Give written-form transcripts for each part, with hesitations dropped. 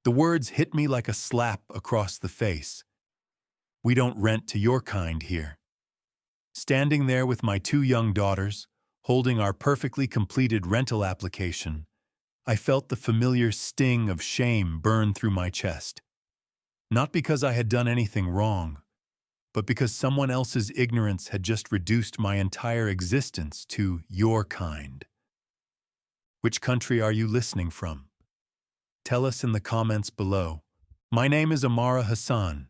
The words hit me like a slap across the face. We don't rent to your kind here. Standing there with my two young daughters, holding our perfectly completed rental application, I felt the familiar sting of shame burn through my chest. Not because I had done anything wrong, but because someone else's ignorance had just reduced my entire existence to your kind. Which country are you listening from? Tell us in the comments below. My name is Amara Hassan,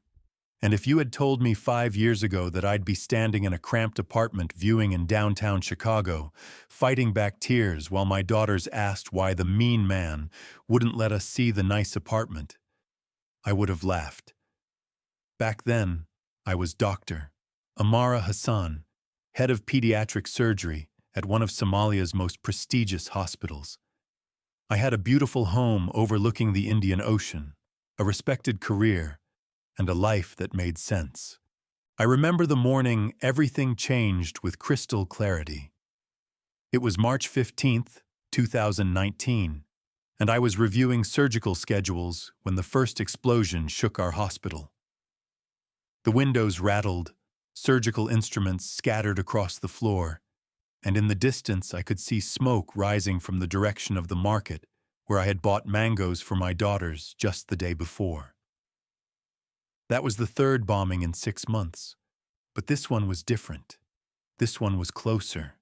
and if you had told me 5 years ago that I'd be standing in a cramped apartment viewing in downtown Chicago, fighting back tears while my daughters asked why the mean man wouldn't let us see the nice apartment, I would have laughed. Back then, I was Dr. Amara Hassan, head of pediatric surgery at one of Somalia's most prestigious hospitals. I had a beautiful home overlooking the Indian Ocean, a respected career, and a life that made sense. I remember the morning everything changed with crystal clarity. It was March 15th, 2019, and I was reviewing surgical schedules when the first explosion shook our hospital. The windows rattled, surgical instruments scattered across the floor, and in the distance I could see smoke rising from the direction of the market where I had bought mangoes for my daughters just the day before. That was the third bombing in 6 months, but this one was different. This one was closer.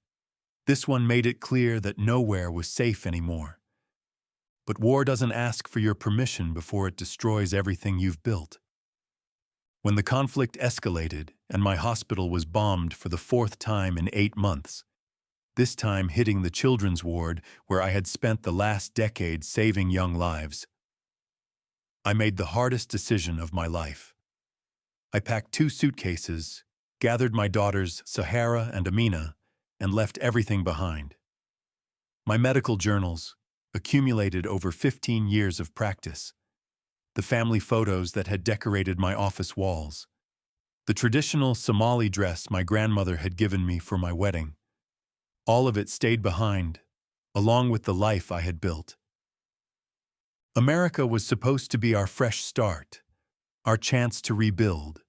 This one made it clear that nowhere was safe anymore. But war doesn't ask for your permission before it destroys everything you've built. When the conflict escalated and my hospital was bombed for the 4th time in 8 months, this time hitting the children's ward where I had spent the last decade saving young lives, I made the hardest decision of my life. I packed 2 suitcases, gathered my daughters Sahara and Amina, and left everything behind. My medical journals, accumulated over 15 years of practice, the family photos that had decorated my office walls, the traditional Somali dress my grandmother had given me for my wedding. All of it stayed behind, along with the life I had built. America was supposed to be our fresh start, our chance to rebuild.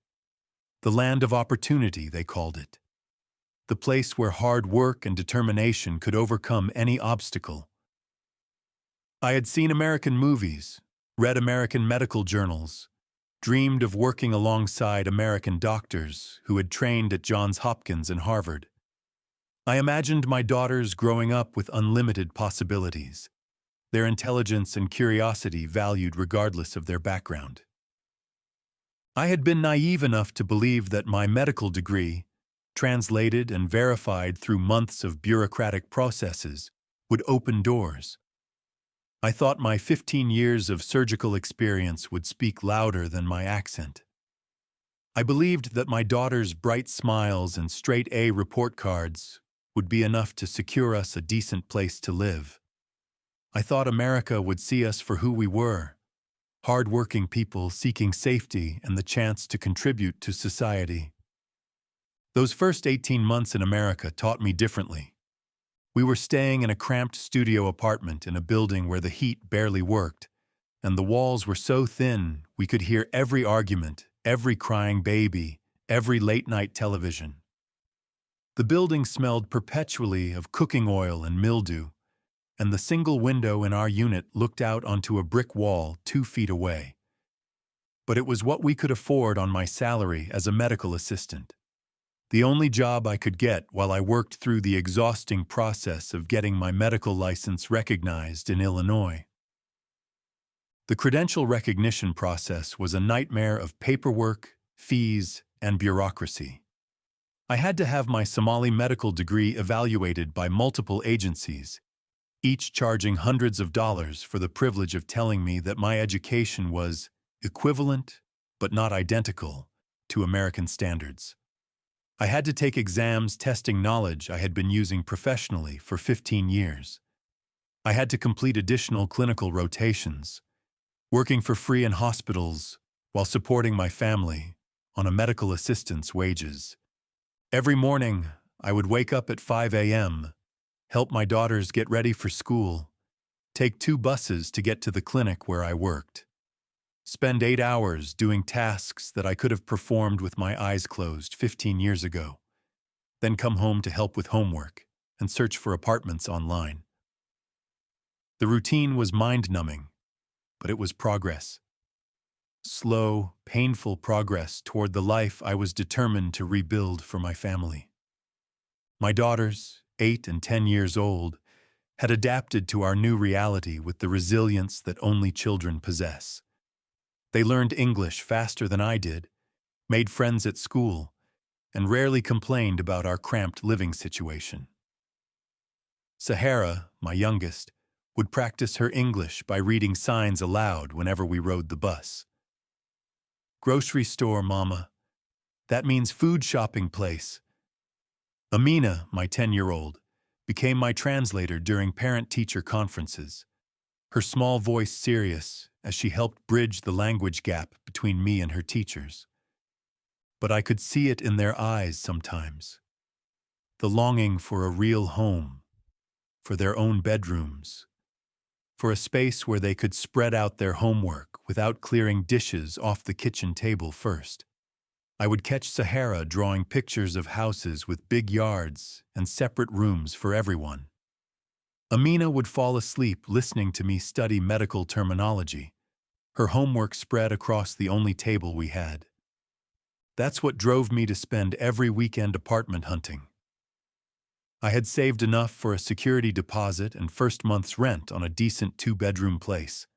The land of opportunity, they called it. The place where hard work and determination could overcome any obstacle. I had seen American movies, read American medical journals, dreamed of working alongside American doctors who had trained at Johns Hopkins and Harvard. I imagined my daughters growing up with unlimited possibilities, their intelligence and curiosity valued regardless of their background. I had been naive enough to believe that my medical degree, translated and verified through months of bureaucratic processes, would open doors. I thought my 15 years of surgical experience would speak louder than my accent. I believed that my daughters' bright smiles and straight-A report cards would be enough to secure us a decent place to live. I thought America would see us for who we were, hard-working people seeking safety and the chance to contribute to society. Those first 18 months in America taught me differently. We were staying in a cramped studio apartment in a building where the heat barely worked, and the walls were so thin we could hear every argument, every crying baby, every late-night television. The building smelled perpetually of cooking oil and mildew, and the single window in our unit looked out onto a brick wall 2 feet away. But it was what we could afford on my salary as a medical assistant. The only job I could get while I worked through the exhausting process of getting my medical license recognized in Illinois. The credential recognition process was a nightmare of paperwork, fees, and bureaucracy. I had to have my Somali medical degree evaluated by multiple agencies, each charging hundreds of dollars for the privilege of telling me that my education was equivalent, but not identical, to American standards. I had to take exams testing knowledge I had been using professionally for 15 years. I had to complete additional clinical rotations, working for free in hospitals while supporting my family on a medical assistant's wages. Every morning, I would wake up at 5 a.m., help my daughters get ready for school, take 2 buses to get to the clinic where I worked, spend 8 hours doing tasks that I could have performed with my eyes closed 15 years ago, then come home to help with homework and search for apartments online. The routine was mind-numbing, but it was progress. Slow, painful progress toward the life I was determined to rebuild for my family. My daughters, 8 and 10 years old, had adapted to our new reality with the resilience that only children possess. They learned English faster than I did, made friends at school, and rarely complained about our cramped living situation. Sahara, my youngest, would practice her English by reading signs aloud whenever we rode the bus. Grocery store, Mama. That means food shopping place. Amina, my 10-year-old, became my translator during parent-teacher conferences, her small voice serious as she helped bridge the language gap between me and her teachers. But I could see it in their eyes sometimes. The longing for a real home, for their own bedrooms, for a space where they could spread out their homework without clearing dishes off the kitchen table first. I would catch Sahara drawing pictures of houses with big yards and separate rooms for everyone. Amina would fall asleep listening to me study medical terminology, her homework spread across the only table we had. That's what drove me to spend every weekend apartment hunting. I had saved enough for a security deposit and first month's rent on a decent 2-bedroom place.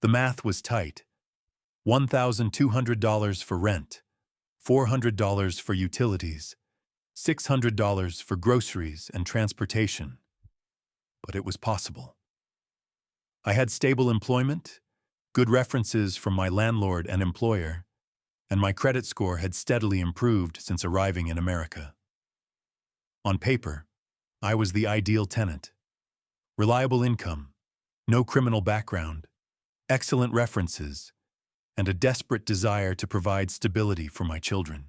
The math was tight. $1,200 for rent, $400 for utilities, $600 for groceries and transportation. But it was possible. I had stable employment, good references from my landlord and employer, and my credit score had steadily improved since arriving in America. On paper, I was the ideal tenant. Reliable income, no criminal background, excellent references, and a desperate desire to provide stability for my children.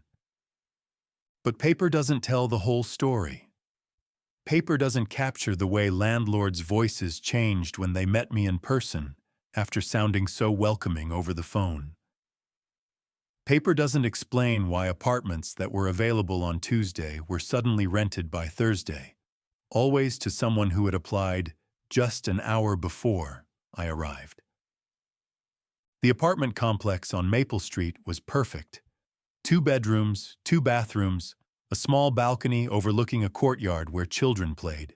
But paper doesn't tell the whole story. Paper doesn't capture the way landlords' voices changed when they met me in person after sounding so welcoming over the phone. Paper doesn't explain why apartments that were available on Tuesday were suddenly rented by Thursday, always to someone who had applied just an hour before I arrived. The apartment complex on Maple Street was perfect. 2 bedrooms, 2 bathrooms, a small balcony overlooking a courtyard where children played.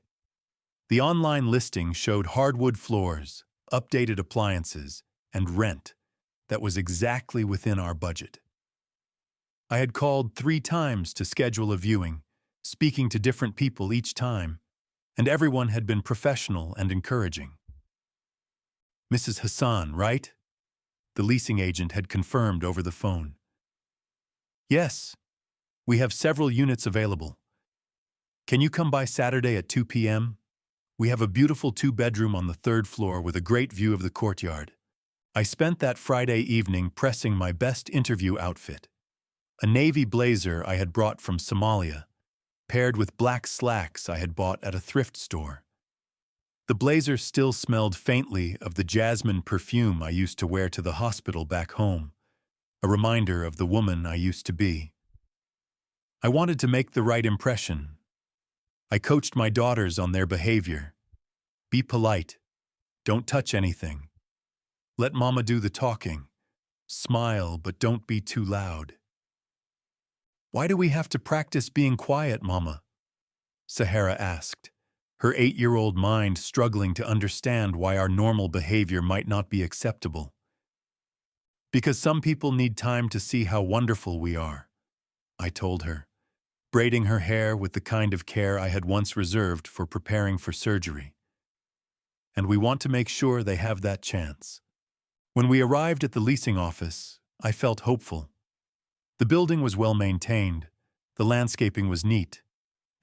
The online listing showed hardwood floors, updated appliances, and rent that was exactly within our budget. I had called 3 times to schedule a viewing, speaking to different people each time, and everyone had been professional and encouraging. Mrs. Hassan, right? The leasing agent had confirmed over the phone. Yes, we have several units available. Can you come by Saturday at 2 p.m.? We have a beautiful 2-bedroom on the 3rd floor with a great view of the courtyard. I spent that Friday evening pressing my best interview outfit. A navy blazer I had brought from Somalia, paired with black slacks I had bought at a thrift store. The blazer still smelled faintly of the jasmine perfume I used to wear to the hospital back home, a reminder of the woman I used to be. I wanted to make the right impression. I coached my daughters on their behavior. Be polite. Don't touch anything. Let Mama do the talking. Smile, but don't be too loud. Why do we have to practice being quiet, Mama? Sahara asked, her 8-year-old mind struggling to understand why our normal behavior might not be acceptable. Because some people need time to see how wonderful we are, I told her, braiding her hair with the kind of care I had once reserved for preparing for surgery. And we want to make sure they have that chance. When we arrived at the leasing office, I felt hopeful. The building was well maintained, the landscaping was neat,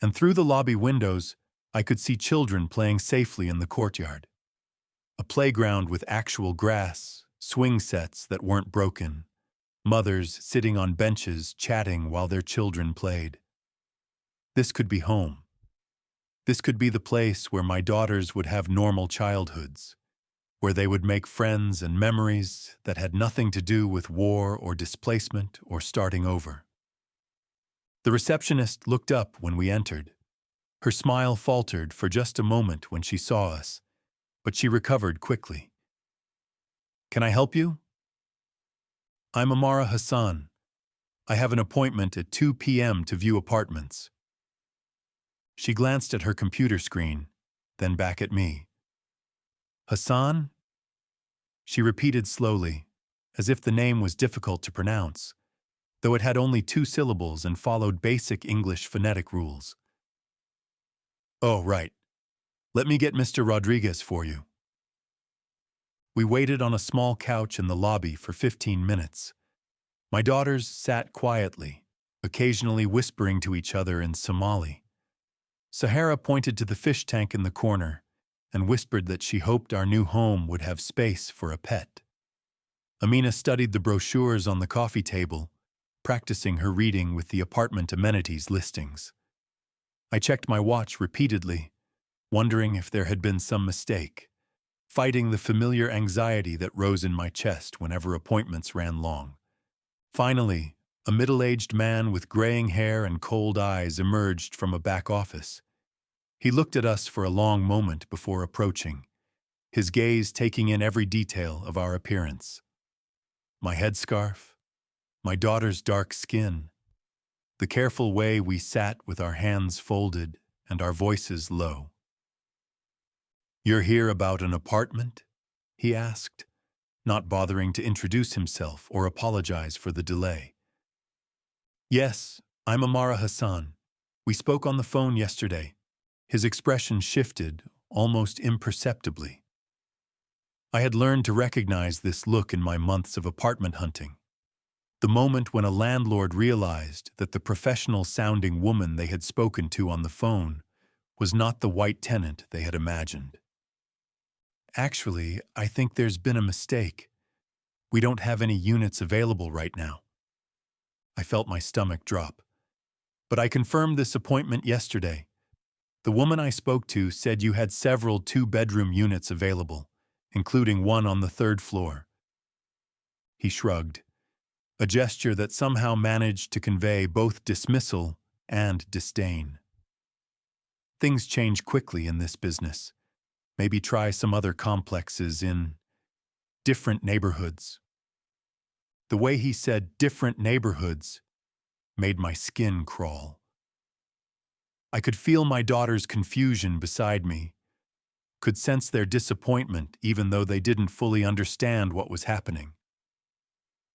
and through the lobby windows, I could see children playing safely in the courtyard. A playground with actual grass, swing sets that weren't broken, mothers sitting on benches chatting while their children played. This could be home. This could be the place where my daughters would have normal childhoods, where they would make friends and memories that had nothing to do with war or displacement or starting over. The receptionist looked up when we entered. Her smile faltered for just a moment when she saw us, but she recovered quickly. "Can I help you?" "I'm Amara Hassan. I have an appointment at 2 p.m. to view apartments." She glanced at her computer screen, then back at me. "Hassan?" She repeated slowly, as if the name was difficult to pronounce, though it had only 2 syllables and followed basic English phonetic rules. "Oh, right. Let me get Mr. Rodriguez for you." We waited on a small couch in the lobby for 15 minutes. My daughters sat quietly, occasionally whispering to each other in Somali. Sahara pointed to the fish tank in the corner and whispered that she hoped our new home would have space for a pet. Amina studied the brochures on the coffee table, practicing her reading with the apartment amenities listings. I checked my watch repeatedly, wondering if there had been some mistake, fighting the familiar anxiety that rose in my chest whenever appointments ran long. Finally, a middle-aged man with graying hair and cold eyes emerged from a back office. He looked at us for a long moment before approaching, his gaze taking in every detail of our appearance. My headscarf, my daughter's dark skin, the careful way we sat with our hands folded and our voices low. "You're here about an apartment?" he asked, not bothering to introduce himself or apologize for the delay. "Yes, I'm Amara Hassan. We spoke on the phone yesterday." His expression shifted, almost imperceptibly. I had learned to recognize this look in my months of apartment hunting. The moment when a landlord realized that the professional-sounding woman they had spoken to on the phone was not the white tenant they had imagined. "Actually, I think there's been a mistake. We don't have any units available right now." I felt my stomach drop. "But I confirmed this appointment yesterday. The woman I spoke to said you had several 2-bedroom units available, including one on the 3rd floor." He shrugged, a gesture that somehow managed to convey both dismissal and disdain. "Things change quickly in this business. Maybe try some other complexes in different neighborhoods." The way he said "different neighborhoods" made my skin crawl. I could feel my daughter's confusion beside me, could sense their disappointment even though they didn't fully understand what was happening.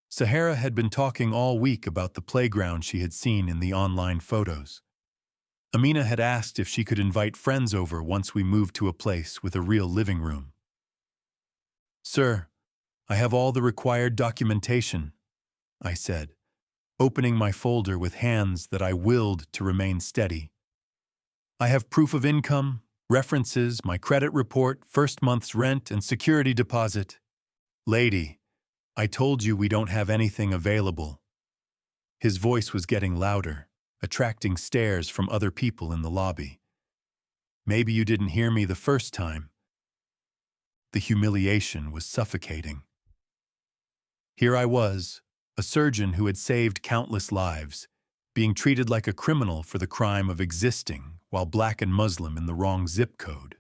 Sahara had been talking all week about the playground she had seen in the online photos. Amina had asked if she could invite friends over once we moved to a place with a real living room. "Sir, I have all the required documentation," I said, opening my folder with hands that I willed to remain steady. "I have proof of income, references, my credit report, first month's rent, and security deposit." "Lady, I told you we don't have anything available." His voice was getting louder, attracting stares from other people in the lobby. "Maybe you didn't hear me the first time." The humiliation was suffocating. Here I was, a surgeon who had saved countless lives, being treated like a criminal for the crime of existing while Black and Muslim in the wrong zip code.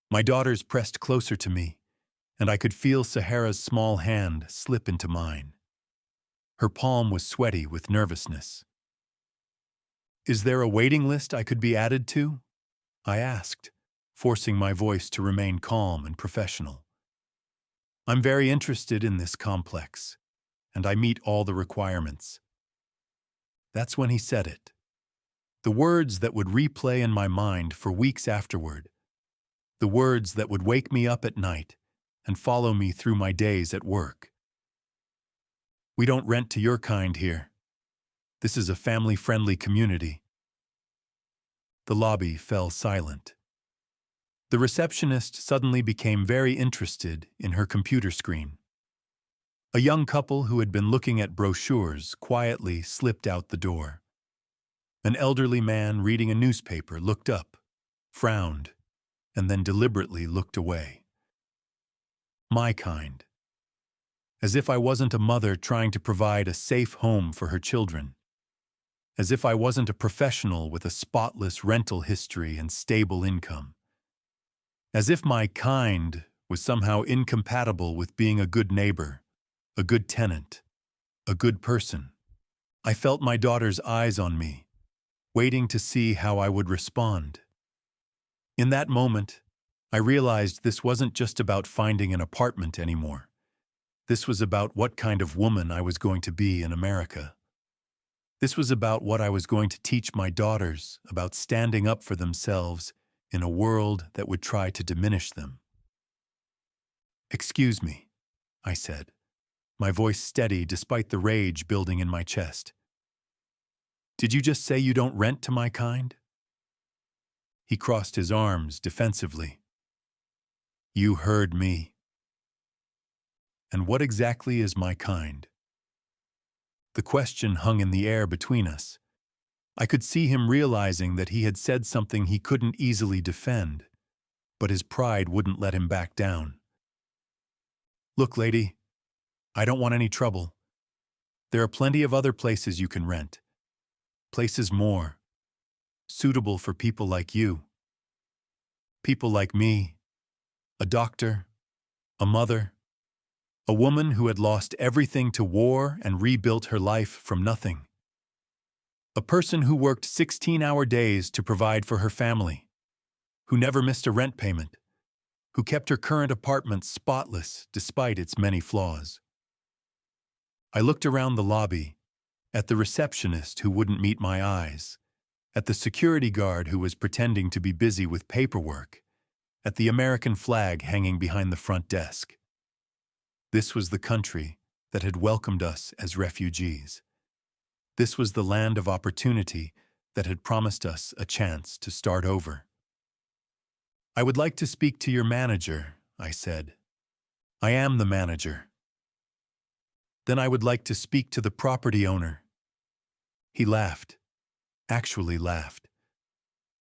My daughters pressed closer to me, and I could feel Sahara's small hand slip into mine. Her palm was sweaty with nervousness. "Is there a waiting list I could be added to?" I asked, forcing my voice to remain calm and professional. "I'm very interested in this complex, and I meet all the requirements." That's when he said it. The words that would replay in my mind for weeks afterward. The words that would wake me up at night and follow me through my days at work. "We don't rent to your kind here. This is a family-friendly community." The lobby fell silent. The receptionist suddenly became very interested in her computer screen. A young couple who had been looking at brochures quietly slipped out the door. An elderly man reading a newspaper looked up, frowned, and then deliberately looked away. My kind. As if I wasn't a mother trying to provide a safe home for her children. As if I wasn't a professional with a spotless rental history and stable income. As if my kind was somehow incompatible with being a good neighbor, a good tenant, a good person. I felt my daughter's eyes on me, waiting to see how I would respond. In that moment, I realized this wasn't just about finding an apartment anymore. This was about what kind of woman I was going to be in America. This was about what I was going to teach my daughters about standing up for themselves in a world that would try to diminish them. "Excuse me," I said, my voice steady despite the rage building in my chest. "Did you just say you don't rent to my kind?" He crossed his arms defensively. "You heard me." "And what exactly is my kind?" The question hung in the air between us. I could see him realizing that he had said something he couldn't easily defend, but his pride wouldn't let him back down. "Look, lady, I don't want any trouble. There are plenty of other places you can rent. Places more suitable for people like you. People like me, a doctor, a mother, a woman who had lost everything to war and rebuilt her life from nothing. A person who worked 16-hour days to provide for her family, who never missed a rent payment, who kept her current apartment spotless despite its many flaws." I looked around the lobby, at the receptionist who wouldn't meet my eyes, at the security guard who was pretending to be busy with paperwork, at the American flag hanging behind the front desk. This was the country that had welcomed us as refugees. This was the land of opportunity that had promised us a chance to start over. "I would like to speak to your manager," I said. "I am the manager." "Then I would like to speak to the property owner." He laughed, actually laughed.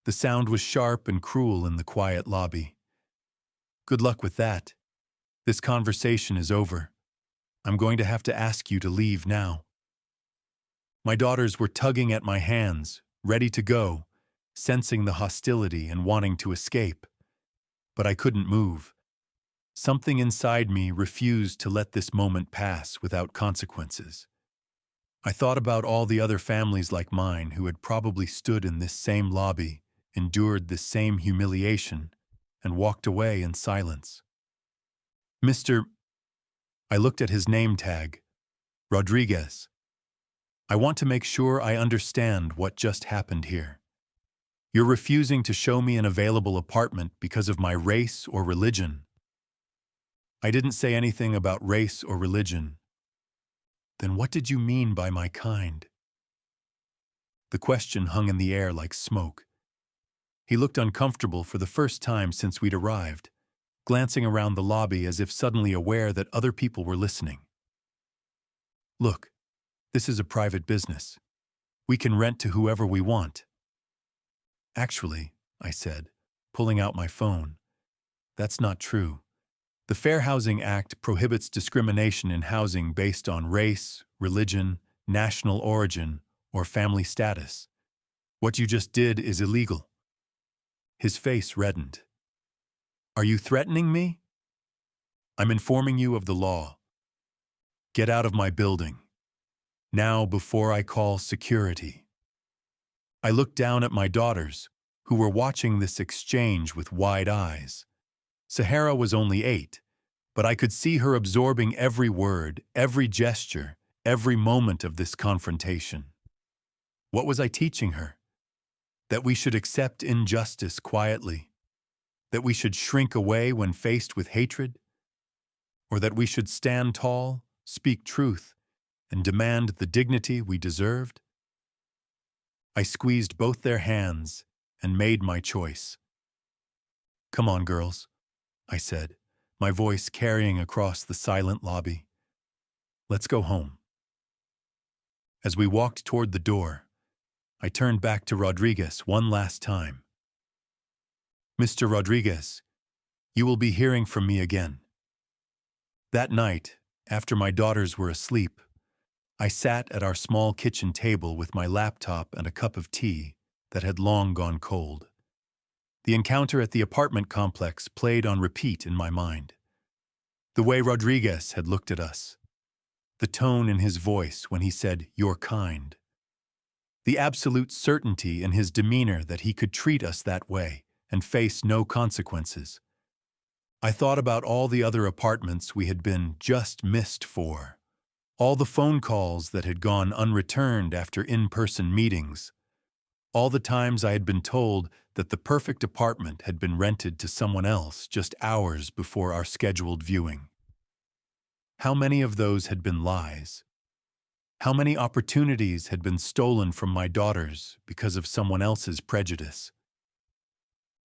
The sound was sharp and cruel in the quiet lobby. "Good luck with that. This conversation is over. I'm going to have to ask you to leave now." My daughters were tugging at my hands, ready to go, sensing the hostility and wanting to escape. But I couldn't move. Something inside me refused to let this moment pass without consequences. I thought about all the other families like mine who had probably stood in this same lobby, endured this same humiliation, and walked away in silence. "Mr." I looked at his name tag, "Rodriguez. I want to make sure I understand what just happened here. You're refusing to show me an available apartment because of my race or religion." I didn't say anything about race or religion. "Then what did you mean by my kind?" The question hung in the air like smoke. He looked uncomfortable for the first time since we'd arrived, glancing around the lobby as if suddenly aware that other people were listening. "Look, this is a private business. We can rent to whoever we want." "Actually," I said, pulling out my phone, "that's not true. The Fair Housing Act prohibits discrimination in housing based on race, religion, national origin, or family status. What you just did is illegal." His face reddened. "Are you threatening me?" "I'm informing you of the law. Get out of my building. Now before I call security." I looked down at my daughters, who were watching this exchange with wide eyes. Sahara was only 8, but I could see her absorbing every word, every gesture, every moment of this confrontation. What was I teaching her? That we should accept injustice quietly? That we should shrink away when faced with hatred? Or that we should stand tall, speak truth, and demand the dignity we deserved? I squeezed both their hands and made my choice. "Come on, girls," I said, my voice carrying across the silent lobby. "Let's go home." As we walked toward the door, I turned back to Rodriguez one last time. "Mr. Rodriguez, you will be hearing from me again. That night, after my daughters were asleep, I sat at our small kitchen table with my laptop and a cup of tea that had long gone cold. The encounter at the apartment complex played on repeat in my mind. The way Rodriguez had looked at us, the tone in his voice when he said, "You're kind," the absolute certainty in his demeanor that he could treat us that way and face no consequences. I thought about all the other apartments we had been just missed for, all the phone calls that had gone unreturned after in-person meetings, all the times I had been told that the perfect apartment had been rented to someone else just hours before our scheduled viewing. How many of those had been lies? How many opportunities had been stolen from my daughters because of someone else's prejudice?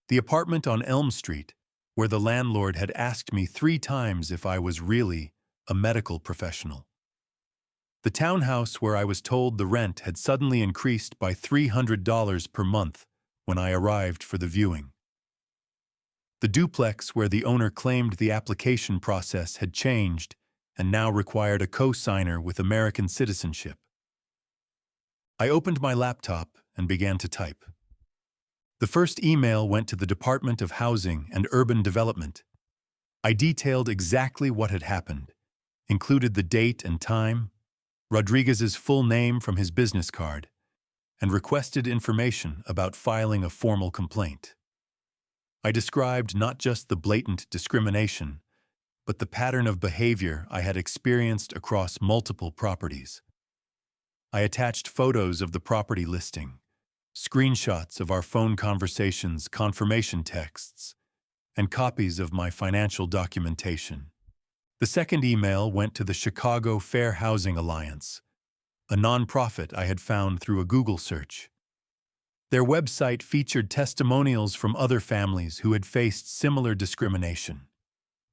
The apartment on Elm Street, where the landlord had asked me 3 times if I was really a medical professional. The townhouse where I was told the rent had suddenly increased by $300 per month when I arrived for the viewing. The duplex where the owner claimed the application process had changed and now required a co-signer with American citizenship. I opened my laptop and began to type. The first email went to the Department of Housing and Urban Development. I detailed exactly what had happened, included the date and time, Rodriguez's full name from his business card, and requested information about filing a formal complaint. I described not just the blatant discrimination, but the pattern of behavior I had experienced across multiple properties. I attached photos of the property listing, screenshots of our phone conversations, confirmation texts, and copies of my financial documentation. The second email went to the Chicago Fair Housing Alliance, a nonprofit I had found through a Google search. Their website featured testimonials from other families who had faced similar discrimination,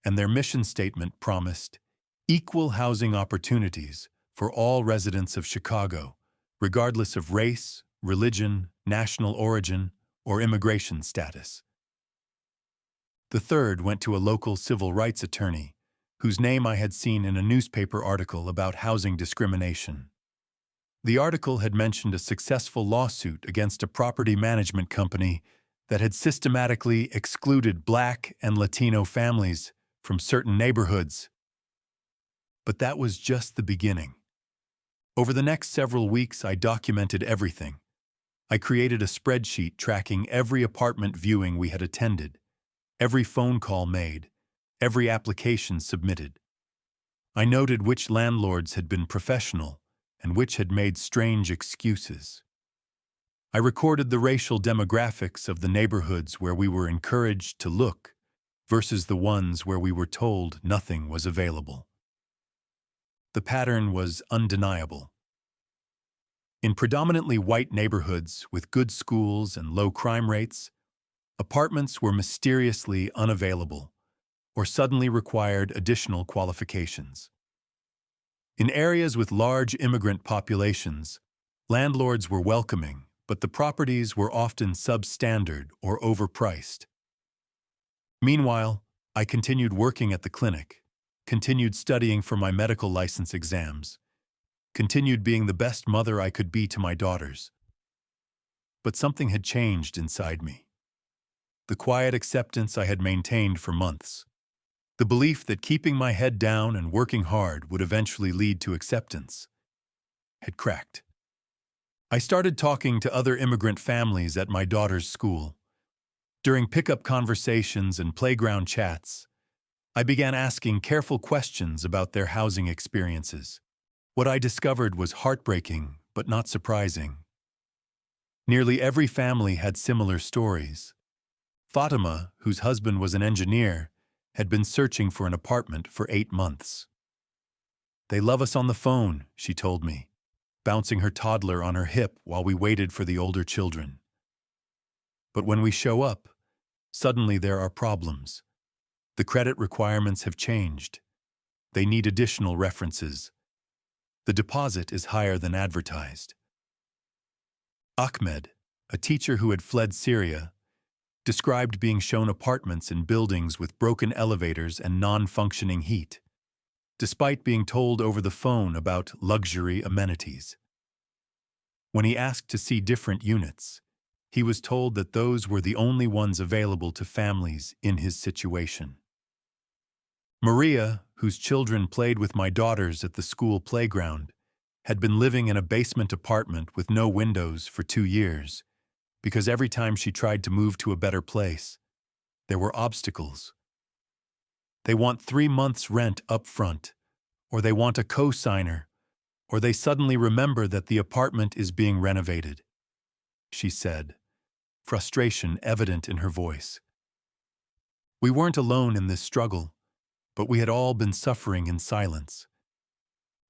and their mission statement promised equal housing opportunities for all residents of Chicago, regardless of race, religion, national origin, or immigration status. The third went to a local civil rights attorney, whose name I had seen in a newspaper article about housing discrimination. The article had mentioned a successful lawsuit against a property management company that had systematically excluded Black and Latino families from certain neighborhoods. But that was just the beginning. Over the next several weeks, I documented everything. I created a spreadsheet tracking every apartment viewing we had attended, every phone call made, every application submitted. I noted which landlords had been professional and which had made strange excuses. I recorded the racial demographics of the neighborhoods where we were encouraged to look versus the ones where we were told nothing was available. The pattern was undeniable. In predominantly white neighborhoods with good schools and low crime rates, apartments were mysteriously unavailable or suddenly required additional qualifications. In areas with large immigrant populations, landlords were welcoming, but the properties were often substandard or overpriced. Meanwhile, I continued working at the clinic, continued studying for my medical license exams, continued being the best mother I could be to my daughters. But something had changed inside me. The quiet acceptance I had maintained for months. The belief that keeping my head down and working hard would eventually lead to acceptance had cracked. I started talking to other immigrant families at my daughter's school. During pickup conversations and playground chats, I began asking careful questions about their housing experiences. What I discovered was heartbreaking but not surprising. Nearly every family had similar stories. Fatima, whose husband was an engineer, had been searching for an apartment for 8 months. "They love us on the phone," she told me, bouncing her toddler on her hip while we waited for the older children. "But when we show up, suddenly there are problems. The credit requirements have changed. They need additional references. The deposit is higher than advertised." Ahmed, a teacher who had fled Syria, described being shown apartments in buildings with broken elevators and non-functioning heat. despite being told over the phone about luxury amenities. When he asked to see different units, he was told that those were the only ones available to families in his situation. Maria, whose children played with my daughters at the school playground, had been living in a basement apartment with no windows for 2 years, because every time she tried to move to a better place, there were obstacles. They want 3 months' rent up front, or they want a co-signer, or they suddenly remember that the apartment is being renovated, she said, frustration evident in her voice. We weren't alone in this struggle, but we had all been suffering in silence.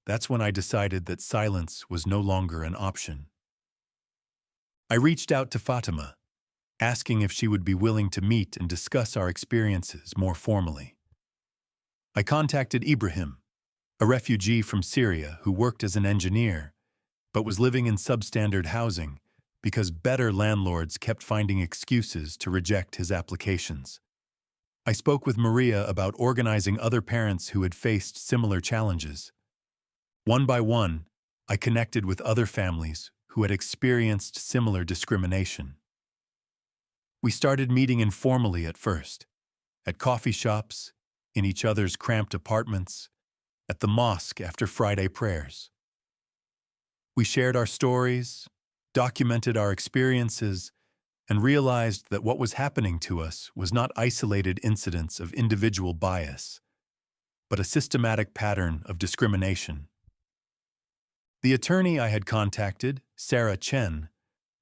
That's when I decided that silence was no longer an option. I reached out to Fatima, asking if she would be willing to meet and discuss our experiences more formally. I contacted Ibrahim, a refugee from Syria who worked as an engineer, but was living in substandard housing because better landlords kept finding excuses to reject his applications. I spoke with Maria about organizing other parents who had faced similar challenges. One by one, I connected with other families who had experienced similar discrimination. We started meeting informally at first, at coffee shops, in each other's cramped apartments, at the mosque after Friday prayers. We shared our stories, documented our experiences, and realized that what was happening to us was not isolated incidents of individual bias, but a systematic pattern of discrimination. The attorney I had contacted, Sarah Chen,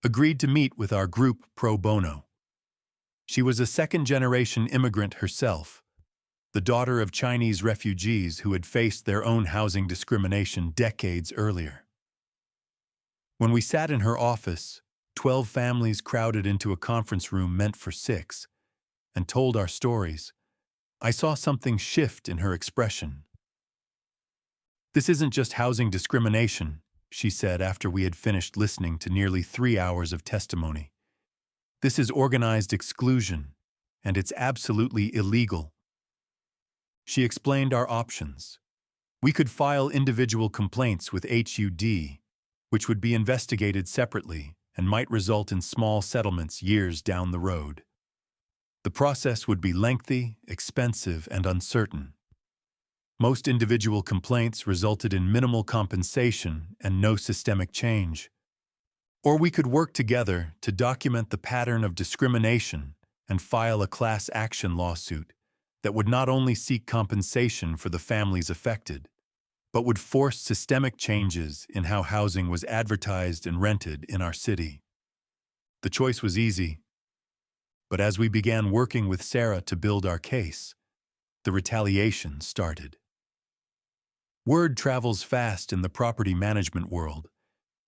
agreed to meet with our group pro bono. She was a second-generation immigrant herself, the daughter of Chinese refugees who had faced their own housing discrimination decades earlier. When we sat in her office, 12 families crowded into a conference room meant for 6, and told our stories, I saw something shift in her expression. This isn't just housing discrimination, she said after we had finished listening to nearly 3 hours of testimony. This is organized exclusion, and it's absolutely illegal. She explained our options. We could file individual complaints with HUD, which would be investigated separately and might result in small settlements years down the road. The process would be lengthy, expensive, and uncertain. Most individual complaints resulted in minimal compensation and no systemic change. Or we could work together to document the pattern of discrimination and file a class action lawsuit that would not only seek compensation for the families affected, but would force systemic changes in how housing was advertised and rented in our city. The choice was easy, but as we began working with Sarah to build our case, the retaliation started. Word travels fast in the property management world,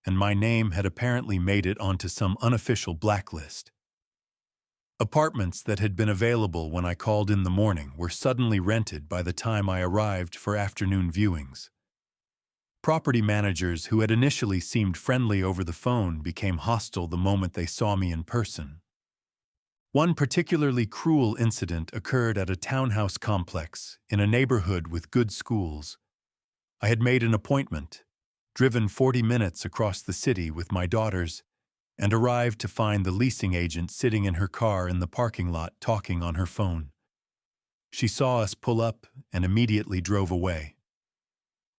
and my name had apparently made it onto some unofficial blacklist. Apartments that had been available when I called in the morning were suddenly rented by the time I arrived for afternoon viewings. Property managers who had initially seemed friendly over the phone became hostile the moment they saw me in person. One particularly cruel incident occurred at a townhouse complex in a neighborhood with good schools. I had made an appointment, driven 40 minutes across the city with my daughters, and arrived to find the leasing agent sitting in her car in the parking lot talking on her phone. She saw us pull up and immediately drove away.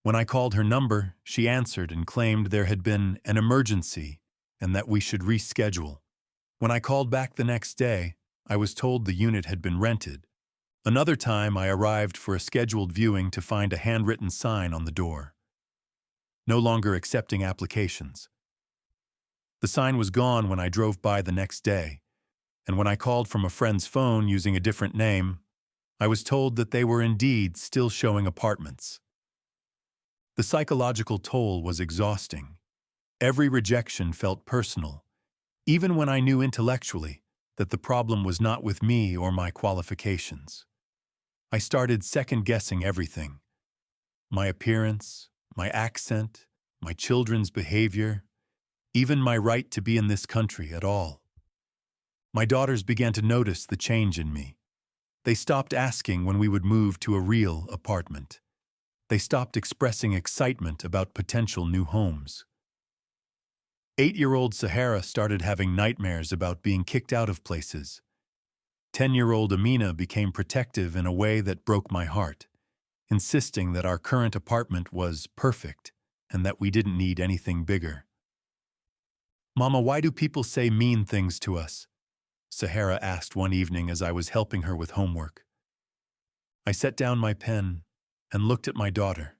When I called her number, she answered and claimed there had been an emergency and that we should reschedule. When I called back the next day, I was told the unit had been rented. Another time, I arrived for a scheduled viewing to find a handwritten sign on the door. No longer accepting applications. The sign was gone when I drove by the next day, and when I called from a friend's phone using a different name, I was told that they were indeed still showing apartments. The psychological toll was exhausting. Every rejection felt personal, even when I knew intellectually that the problem was not with me or my qualifications. I started second-guessing everything. My appearance, my accent, my children's behavior, even my right to be in this country at all. My daughters began to notice the change in me. They stopped asking when we would move to a real apartment. They stopped expressing excitement about potential new homes. 8-year-old Sahara started having nightmares about being kicked out of places. 10-year-old Amina became protective in a way that broke my heart, insisting that our current apartment was perfect and that we didn't need anything bigger. "Mama, why do people say mean things to us?" Sahara asked one evening as I was helping her with homework. I set down my pen and looked at my daughter,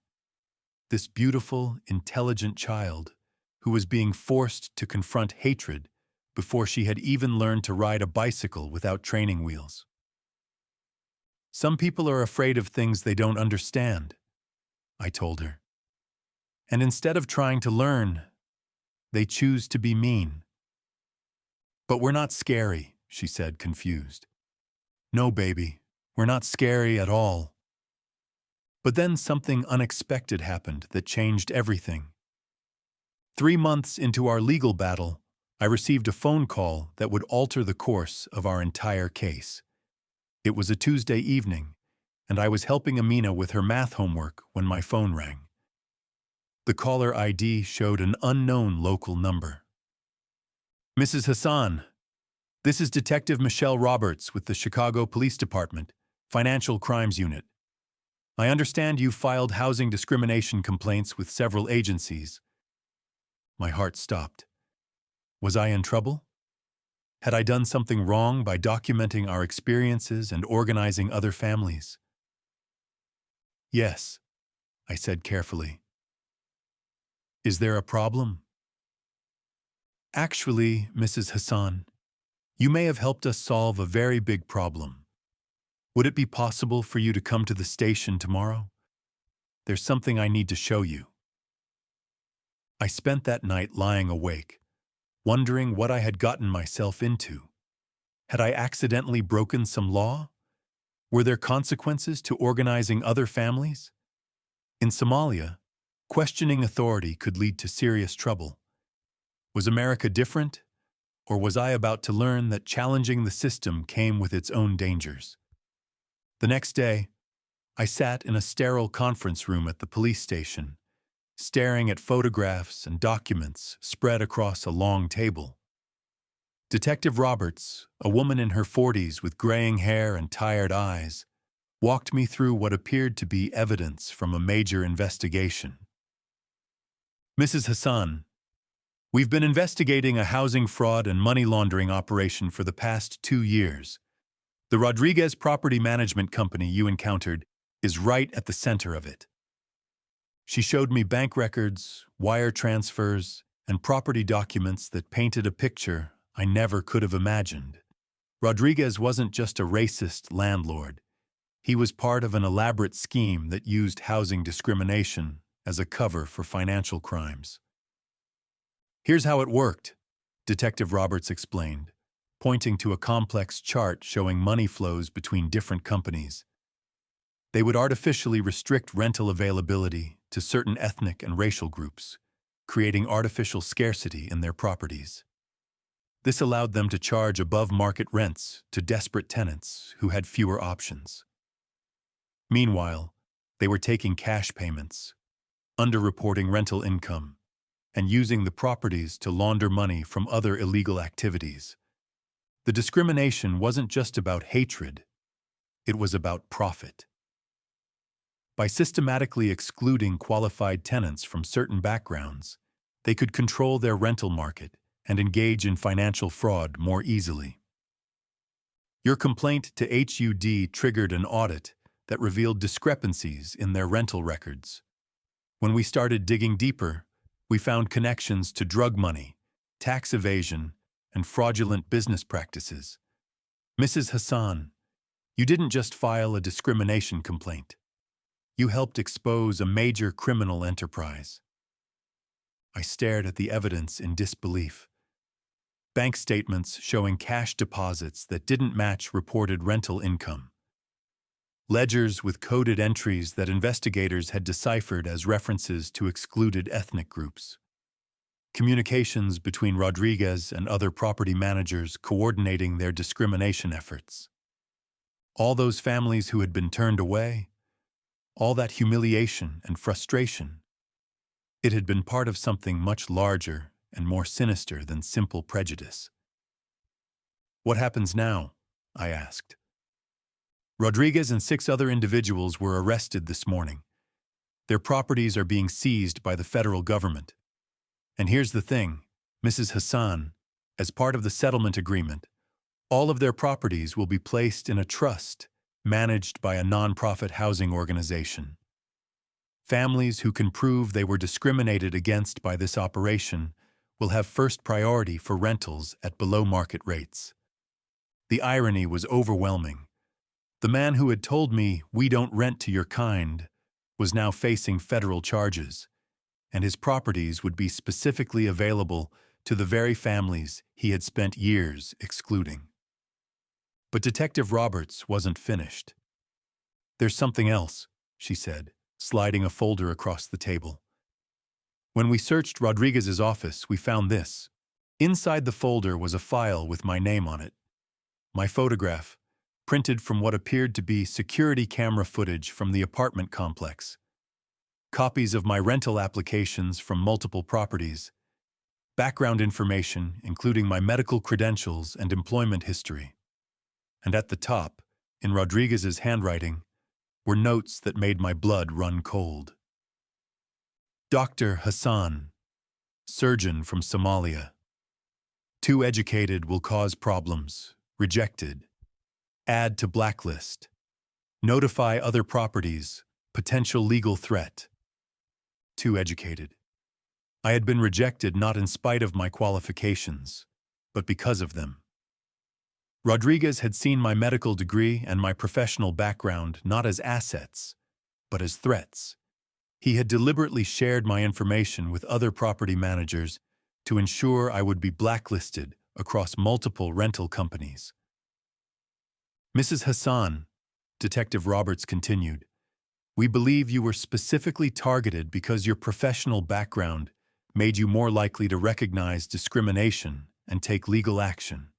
this beautiful, intelligent child who was being forced to confront hatred before she had even learned to ride a bicycle without training wheels. "Some people are afraid of things they don't understand," I told her. "And instead of trying to learn, they choose to be mean." "But we're not scary," she said, confused. "No, baby, we're not scary at all." But then something unexpected happened that changed everything. 3 months into our legal battle, I received a phone call that would alter the course of our entire case. It was a Tuesday evening, and I was helping Amina with her math homework when my phone rang. The caller ID showed an unknown local number. "Mrs. Hassan, this is Detective Michelle Roberts with the Chicago Police Department, Financial Crimes Unit. I understand you filed housing discrimination complaints with several agencies." My heart stopped. Was I in trouble? Had I done something wrong by documenting our experiences and organizing other families? "Yes," I said carefully. "Is there a problem?" "Actually, Mrs. Hassan, you may have helped us solve a very big problem. Would it be possible for you to come to the station tomorrow? There's something I need to show you." I spent that night lying awake, wondering what I had gotten myself into. Had I accidentally broken some law? Were there consequences to organizing other families? In Somalia, questioning authority could lead to serious trouble. Was America different? Or was I about to learn that challenging the system came with its own dangers? The next day, I sat in a sterile conference room at the police station, staring at photographs and documents spread across a long table. Detective Roberts, a woman in her 40s with graying hair and tired eyes, walked me through what appeared to be evidence from a major investigation. "Mrs. Hassan, we've been investigating a housing fraud and money laundering operation for the past 2 years. The Rodriguez Property Management Company you encountered is right at the center of it." She showed me bank records, wire transfers, and property documents that painted a picture I never could have imagined. Rodriguez wasn't just a racist landlord. He was part of an elaborate scheme that used housing discrimination as a cover for financial crimes. "Here's how it worked," Detective Roberts explained, pointing to a complex chart showing money flows between different companies. They would artificially restrict rental availability to certain ethnic and racial groups, creating artificial scarcity in their properties. This allowed them to charge above-market rents to desperate tenants who had fewer options. Meanwhile, they were taking cash payments, underreporting rental income, and using the properties to launder money from other illegal activities. The discrimination wasn't just about hatred, it was about profit. By systematically excluding qualified tenants from certain backgrounds, they could control their rental market and engage in financial fraud more easily. Your complaint to HUD triggered an audit that revealed discrepancies in their rental records. When we started digging deeper, we found connections to drug money, tax evasion, and fraudulent business practices. "Mrs. Hassan, you didn't just file a discrimination complaint. You helped expose a major criminal enterprise." I stared at the evidence in disbelief. Bank statements showing cash deposits that didn't match reported rental income. Ledgers with coded entries that investigators had deciphered as references to excluded ethnic groups. Communications between Rodriguez and other property managers coordinating their discrimination efforts. All those families who had been turned away, all that humiliation and frustration. It had been part of something much larger and more sinister than simple prejudice. "What happens now?" I asked. "Rodriguez and 6 other individuals were arrested this morning. Their properties are being seized by the federal government. And here's the thing, Mrs. Hassan, as part of the settlement agreement, all of their properties will be placed in a trust managed by a nonprofit housing organization. Families who can prove they were discriminated against by this operation will have first priority for rentals at below-market rates." The irony was overwhelming. The man who had told me, "We don't rent to your kind," was now facing federal charges, and his properties would be specifically available to the very families he had spent years excluding. But Detective Roberts wasn't finished. "There's something else," she said, sliding a folder across the table. "When we searched Rodriguez's office, we found this. Inside the folder was a file with my name on it. My photograph, printed from what appeared to be security camera footage from the apartment complex. Copies of my rental applications from multiple properties. Background information, including my medical credentials and employment history. And at the top, in Rodriguez's handwriting, were notes that made my blood run cold. Dr. Hassan, surgeon from Somalia. Too educated will cause problems. Rejected. Add to blacklist. Notify other properties. Potential legal threat. Too educated. I had been rejected not in spite of my qualifications, but because of them. Rodriguez had seen my medical degree and my professional background not as assets, but as threats. He had deliberately shared my information with other property managers to ensure I would be blacklisted across multiple rental companies. "Mrs. Hassan," Detective Roberts continued, "we believe you were specifically targeted because your professional background made you more likely to recognize discrimination and take legal action.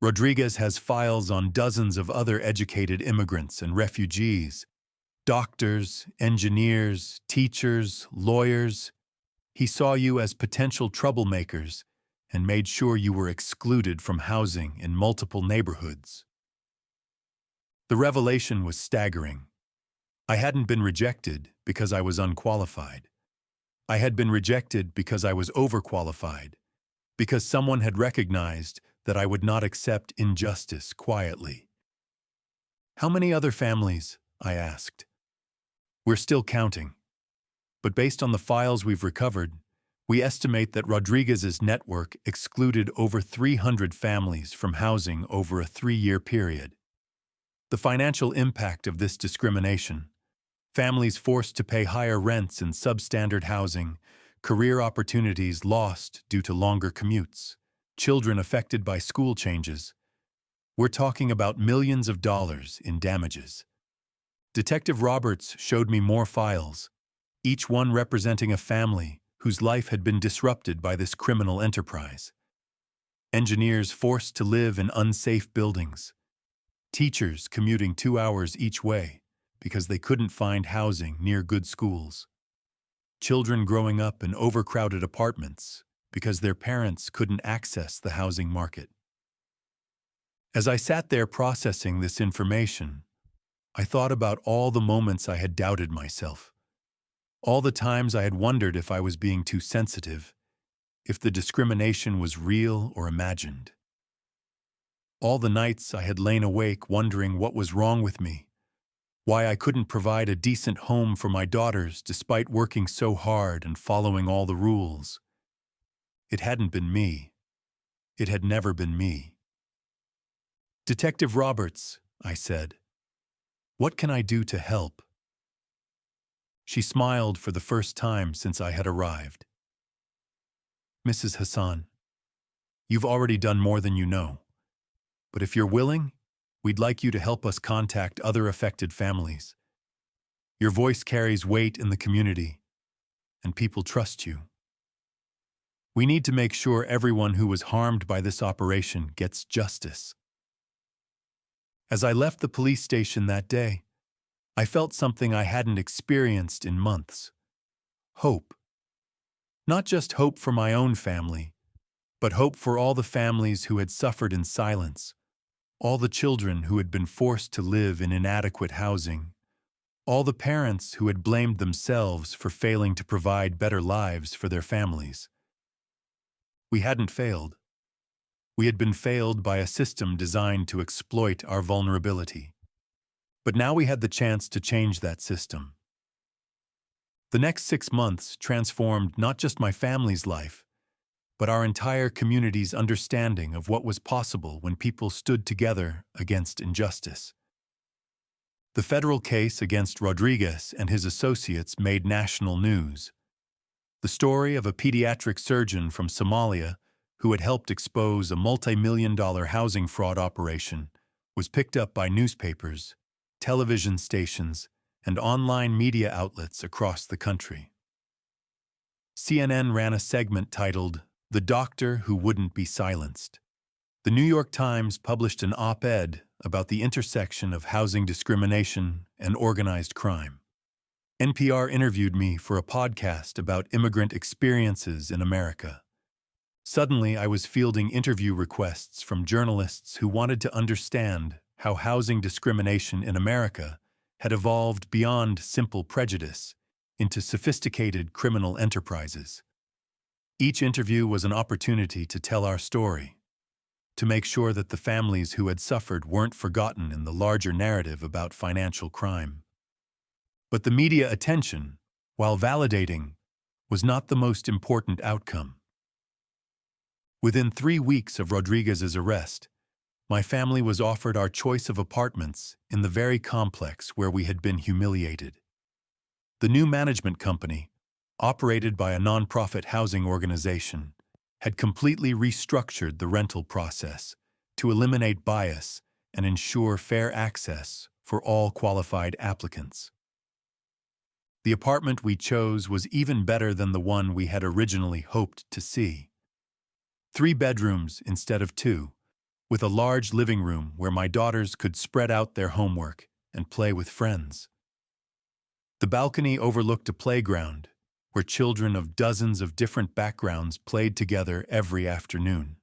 Rodriguez has files on dozens of other educated immigrants and refugees, doctors, engineers, teachers, lawyers. He saw you as potential troublemakers and made sure you were excluded from housing in multiple neighborhoods." The revelation was staggering. I hadn't been rejected because I was unqualified. I had been rejected because I was overqualified, because someone had recognized that I would not accept injustice quietly. "How many other families?" I asked. "We're still counting. But based on the files we've recovered, we estimate that Rodriguez's network excluded over 300 families from housing over a 3-year period. The financial impact of this discrimination, families forced to pay higher rents in substandard housing, career opportunities lost due to longer commutes, children affected by school changes. We're talking about millions of dollars in damages." Detective Roberts showed me more files, each one representing a family whose life had been disrupted by this criminal enterprise. Engineers forced to live in unsafe buildings. Teachers commuting 2 hours each way because they couldn't find housing near good schools. Children growing up in overcrowded apartments because their parents couldn't access the housing market. As I sat there processing this information, I thought about all the moments I had doubted myself, all the times I had wondered if I was being too sensitive, if the discrimination was real or imagined. All the nights I had lain awake wondering what was wrong with me, why I couldn't provide a decent home for my daughters despite working so hard and following all the rules. It hadn't been me. It had never been me. "Detective Roberts," I said, "what can I do to help?" She smiled for the first time since I had arrived. "Mrs. Hassan, you've already done more than you know. But if you're willing, we'd like you to help us contact other affected families. Your voice carries weight in the community, and people trust you. We need to make sure everyone who was harmed by this operation gets justice." As I left the police station that day, I felt something I hadn't experienced in months. Hope. Not just hope for my own family, but hope for all the families who had suffered in silence, all the children who had been forced to live in inadequate housing, all the parents who had blamed themselves for failing to provide better lives for their families. We hadn't failed. We had been failed by a system designed to exploit our vulnerability. But now we had the chance to change that system. The next 6 months transformed not just my family's life, but our entire community's understanding of what was possible when people stood together against injustice. The federal case against Rodriguez and his associates made national news. The story of a pediatric surgeon from Somalia who had helped expose a multi-million-dollar housing fraud operation was picked up by newspapers, television stations, and online media outlets across the country. CNN ran a segment titled, "The Doctor Who Wouldn't Be Silenced." The New York Times published an op-ed about the intersection of housing discrimination and organized crime. NPR interviewed me for a podcast about immigrant experiences in America. Suddenly, I was fielding interview requests from journalists who wanted to understand how housing discrimination in America had evolved beyond simple prejudice into sophisticated criminal enterprises. Each interview was an opportunity to tell our story, to make sure that the families who had suffered weren't forgotten in the larger narrative about financial crime. But the media attention, while validating, was not the most important outcome. Within 3 weeks of Rodriguez's arrest, my family was offered our choice of apartments in the very complex where we had been humiliated. The new management company, operated by a nonprofit housing organization, had completely restructured the rental process to eliminate bias and ensure fair access for all qualified applicants. The apartment we chose was even better than the one we had originally hoped to see. 3 bedrooms instead of 2, with a large living room where my daughters could spread out their homework and play with friends. The balcony overlooked a playground where children of dozens of different backgrounds played together every afternoon.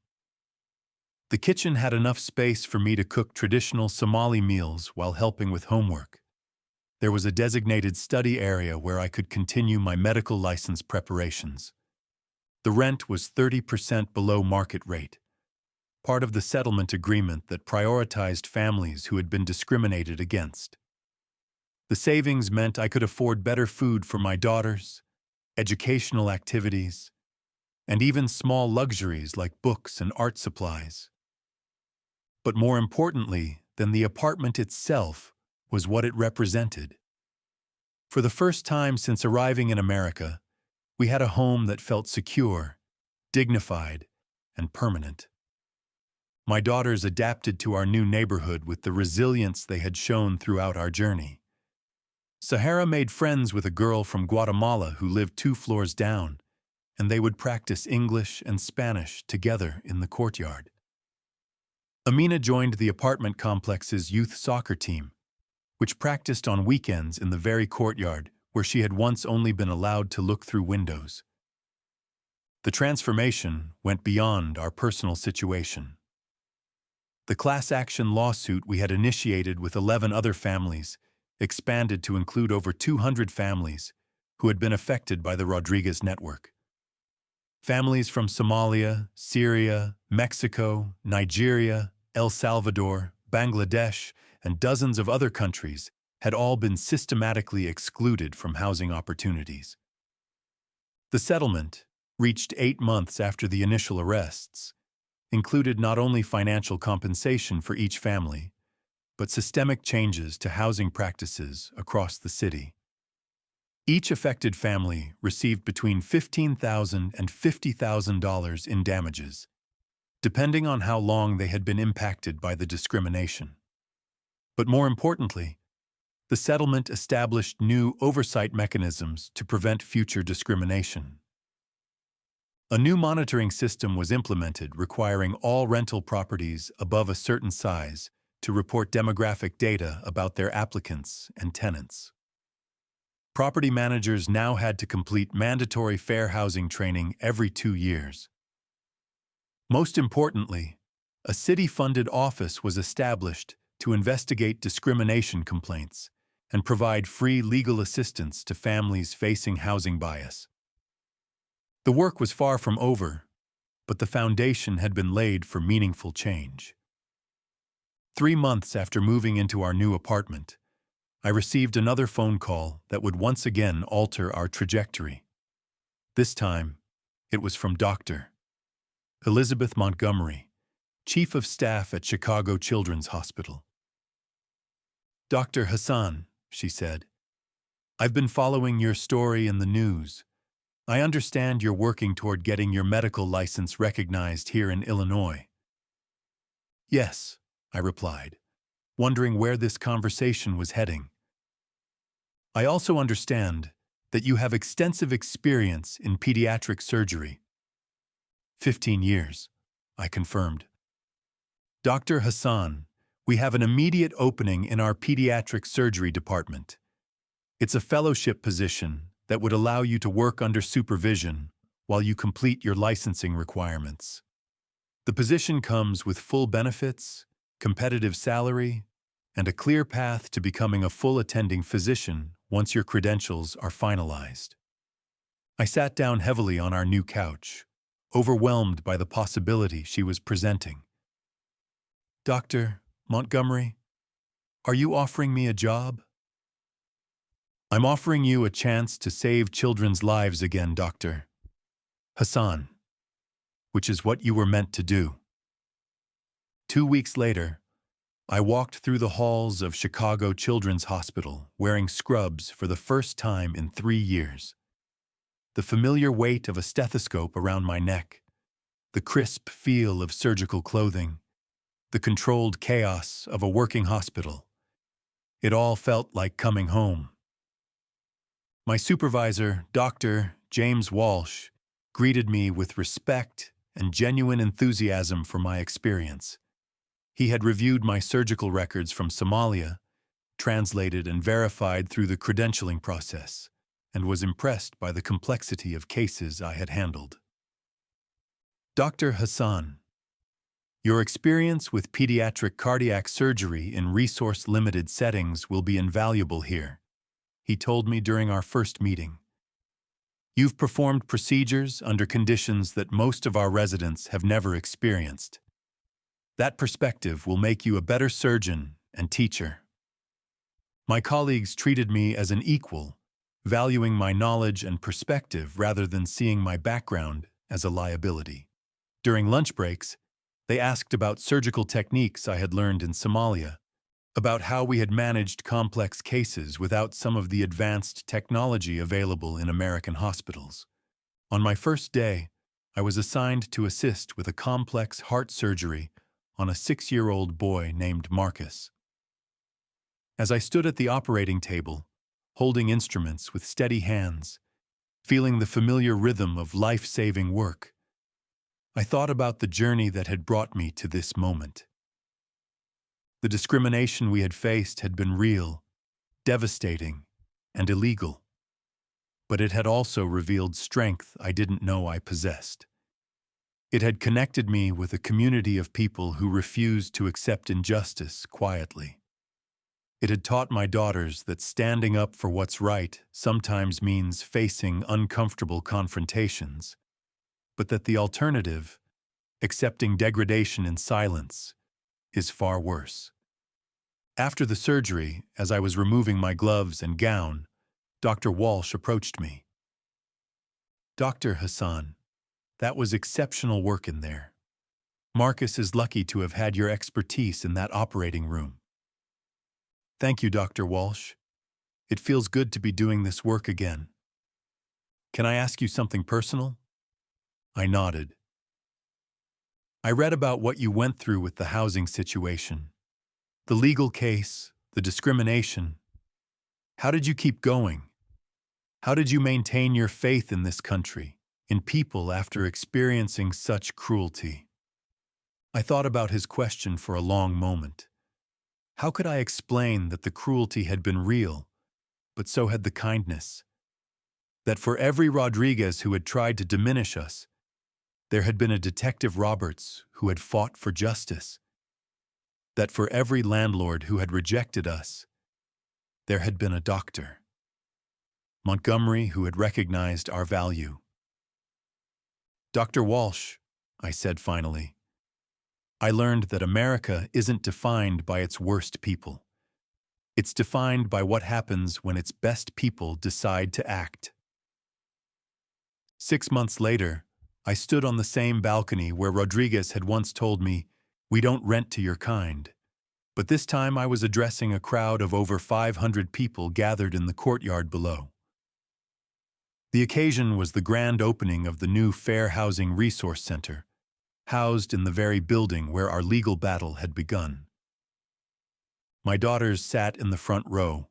The kitchen had enough space for me to cook traditional Somali meals while helping with homework. There was a designated study area where I could continue my medical license preparations. The rent was 30% below market rate, part of the settlement agreement that prioritized families who had been discriminated against. The savings meant I could afford better food for my daughters, educational activities, and even small luxuries like books and art supplies. But more importantly than the apartment itself was what it represented. For the first time since arriving in America, we had a home that felt secure, dignified, and permanent. My daughters adapted to our new neighborhood with the resilience they had shown throughout our journey. Sahara made friends with a girl from Guatemala who lived 2 floors down, and they would practice English and Spanish together in the courtyard. Amina joined the apartment complex's youth soccer team, which practiced on weekends in the very courtyard where she had once only been allowed to look through windows. The transformation went beyond our personal situation. The class action lawsuit we had initiated with 11 other families expanded to include over 200 families who had been affected by the Rodriguez network. Families from Somalia, Syria, Mexico, Nigeria, El Salvador, Bangladesh, and dozens of other countries had all been systematically excluded from housing opportunities. The settlement, reached 8 months after the initial arrests, included not only financial compensation for each family, but systemic changes to housing practices across the city. Each affected family received between $15,000 and $50,000 in damages, depending on how long they had been impacted by the discrimination. But more importantly, the settlement established new oversight mechanisms to prevent future discrimination. A new monitoring system was implemented requiring all rental properties above a certain size to report demographic data about their applicants and tenants. Property managers now had to complete mandatory fair housing training every 2 years. Most importantly, a city-funded office was established to investigate discrimination complaints and provide free legal assistance to families facing housing bias. The work was far from over, but the foundation had been laid for meaningful change. 3 months after moving into our new apartment, I received another phone call that would once again alter our trajectory. This time, it was from Dr. Elizabeth Montgomery, Chief of Staff at Chicago Children's Hospital. "Dr. Hassan," she said, "I've been following your story in the news. I understand you're working toward getting your medical license recognized here in Illinois." "Yes," I replied, wondering where this conversation was heading. "I also understand that you have extensive experience in pediatric surgery." 15 years, I confirmed. "Dr. Hassan, we have an immediate opening in our pediatric surgery department. It's a fellowship position that would allow you to work under supervision while you complete your licensing requirements. The position comes with full benefits, competitive salary, and a clear path to becoming a full attending physician once your credentials are finalized." I sat down heavily on our new couch, overwhelmed by the possibility she was presenting. "Dr. Montgomery, are you offering me a job?" "I'm offering you a chance to save children's lives again, Dr. Hassan, which is what you were meant to do." 2 weeks later, I walked through the halls of Chicago Children's Hospital wearing scrubs for the first time in 3 years. The familiar weight of a stethoscope around my neck, the crisp feel of surgical clothing, the controlled chaos of a working hospital. It all felt like coming home. My supervisor, Dr. James Walsh, greeted me with respect and genuine enthusiasm for my experience. He had reviewed my surgical records from Somalia, translated and verified through the credentialing process, and was impressed by the complexity of cases I had handled. "Dr. Hassan, your experience with pediatric cardiac surgery in resource-limited settings will be invaluable here," he told me during our first meeting. "You've performed procedures under conditions that most of our residents have never experienced. That perspective will make you a better surgeon and teacher." My colleagues treated me as an equal, valuing my knowledge and perspective rather than seeing my background as a liability. During lunch breaks, they asked about surgical techniques I had learned in Somalia, about how we had managed complex cases without some of the advanced technology available in American hospitals. On my first day, I was assigned to assist with a complex heart surgery on a 6-year-old boy named Marcus. As I stood at the operating table, holding instruments with steady hands, feeling the familiar rhythm of life-saving work, I thought about the journey that had brought me to this moment. The discrimination we had faced had been real, devastating, and illegal, but it had also revealed strength I didn't know I possessed. It had connected me with a community of people who refused to accept injustice quietly. It had taught my daughters that standing up for what's right sometimes means facing uncomfortable confrontations, but that the alternative, accepting degradation in silence, is far worse. After the surgery, as I was removing my gloves and gown, Dr. Walsh approached me. "Dr. Hassan, that was exceptional work in there. Marcus is lucky to have had your expertise in that operating room." "Thank you, Dr. Walsh. It feels good to be doing this work again. Can I ask you something personal?" I nodded. "I read about what you went through with the housing situation. The legal case, the discrimination. How did you keep going? How did you maintain your faith in this country, in people after experiencing such cruelty?" I thought about his question for a long moment, How could I explain that the cruelty had been real, but so had the kindness? That for every Rodriguez who had tried to diminish us, there had been a Detective Roberts who had fought for justice? That for every landlord who had rejected us, there had been a doctor, Montgomery, who had recognized our value? Dr. Walsh, I said finally, I learned that America isn't defined by its worst people. It's defined by what happens when its best people decide to act. 6 months later, I stood on the same balcony where Rodriguez had once told me, "We don't rent to your kind." But this time I was addressing a crowd of over 500 people gathered in the courtyard below. The occasion was the grand opening of the new Fair Housing Resource Center, housed in the very building where our legal battle had begun. My daughters sat in the front row,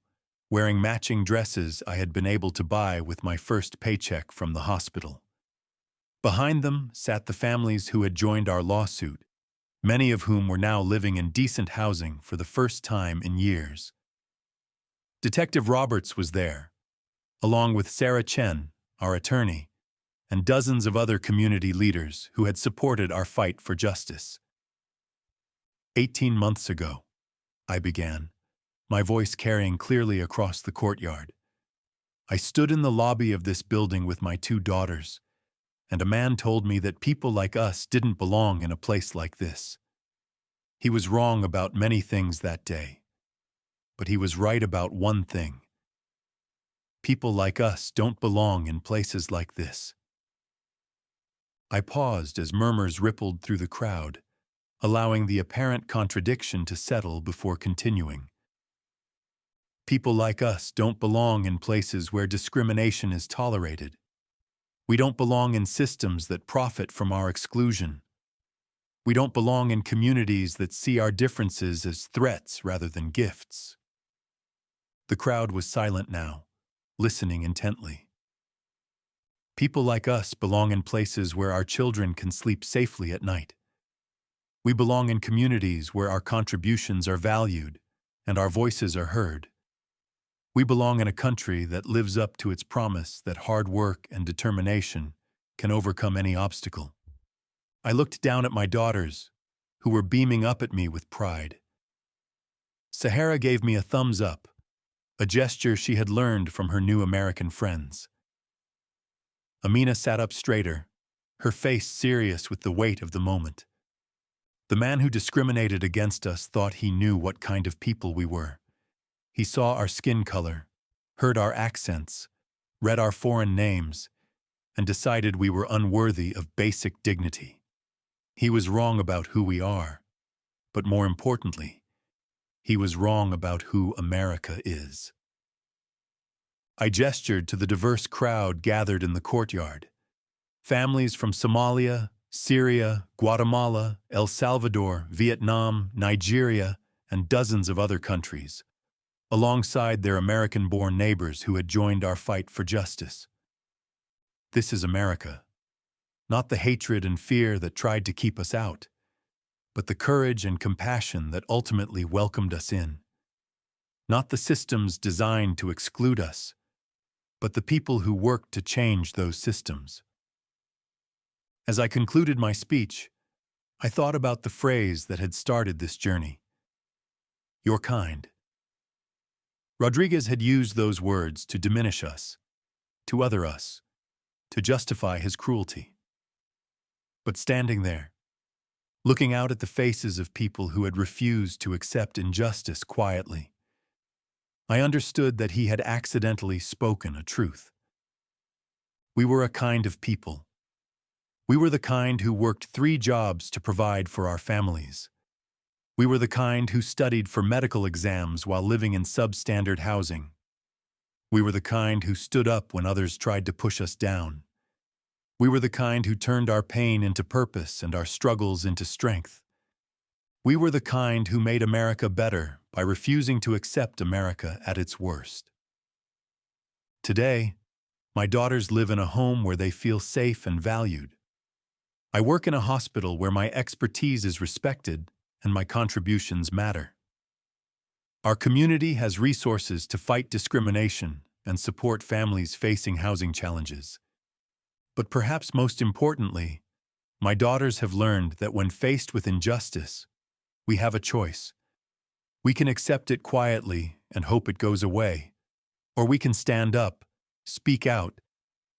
wearing matching dresses I had been able to buy with my first paycheck from the hospital. Behind them sat the families who had joined our lawsuit, many of whom were now living in decent housing for the first time in years. Detective Roberts was there, along with Sarah Chen, our attorney, and dozens of other community leaders who had supported our fight for justice. 18 months ago, I began, my voice carrying clearly across the courtyard. I stood in the lobby of this building with my 2 daughters, and a man told me that people like us didn't belong in a place like this. He was wrong about many things that day, but he was right about one thing. People like us don't belong in places like this. I paused as murmurs rippled through the crowd, allowing the apparent contradiction to settle before continuing. People like us don't belong in places where discrimination is tolerated. We don't belong in systems that profit from our exclusion. We don't belong in communities that see our differences as threats rather than gifts. The crowd was silent now, listening intently. People like us belong in places where our children can sleep safely at night. We belong in communities where our contributions are valued and our voices are heard. We belong in a country that lives up to its promise that hard work and determination can overcome any obstacle. I looked down at my daughters, who were beaming up at me with pride. Sahara gave me a thumbs up, a gesture she had learned from her new American friends. Amina sat up straighter, her face serious with the weight of the moment. The man who discriminated against us thought he knew what kind of people we were. He saw our skin color, heard our accents, read our foreign names, and decided we were unworthy of basic dignity. He was wrong about who we are, but more importantly, he was wrong about who America is. I gestured to the diverse crowd gathered in the courtyard. Families from Somalia, Syria, Guatemala, El Salvador, Vietnam, Nigeria, and dozens of other countries, alongside their American-born neighbors who had joined our fight for justice. This is America, not the hatred and fear that tried to keep us out, but the courage and compassion that ultimately welcomed us in. Not the systems designed to exclude us, but the people who worked to change those systems. As I concluded my speech, I thought about the phrase that had started this journey. Your kind. Rodriguez had used those words to diminish us, to other us, to justify his cruelty. But standing there, looking out at the faces of people who had refused to accept injustice quietly, I understood that he had accidentally spoken a truth. We were a kind of people. We were the kind who worked 3 jobs to provide for our families. We were the kind who studied for medical exams while living in substandard housing. We were the kind who stood up when others tried to push us down. We were the kind who turned our pain into purpose and our struggles into strength. We were the kind who made America better by refusing to accept America at its worst. Today, my daughters live in a home where they feel safe and valued. I work in a hospital where my expertise is respected and my contributions matter. Our community has resources to fight discrimination and support families facing housing challenges. But perhaps most importantly, my daughters have learned that when faced with injustice, we have a choice. We can accept it quietly and hope it goes away, or we can stand up, speak out,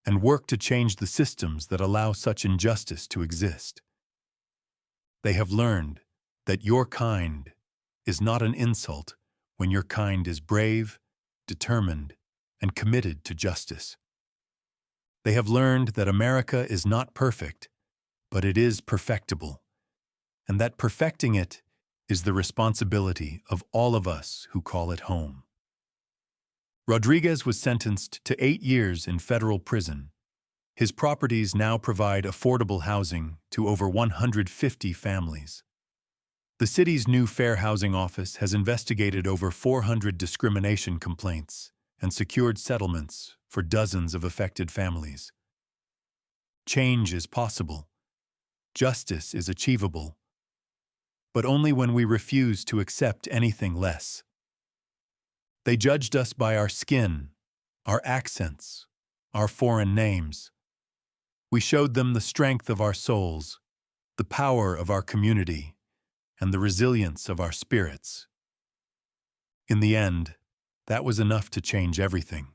and work to change the systems that allow such injustice to exist. They have learned that your kind is not an insult when your kind is brave, determined, and committed to justice. They have learned that America is not perfect, but it is perfectible, and that perfecting it is the responsibility of all of us who call it home. Rodriguez was sentenced to 8 years in federal prison. His properties now provide affordable housing to over 150 families. The city's new Fair Housing Office has investigated over 400 discrimination complaints and secured settlements for dozens of affected families. Change is possible. Justice is achievable. But only when we refuse to accept anything less. They judged us by our skin, our accents, our foreign names. We showed them the strength of our souls, the power of our community, and the resilience of our spirits. In the end, that was enough to change everything.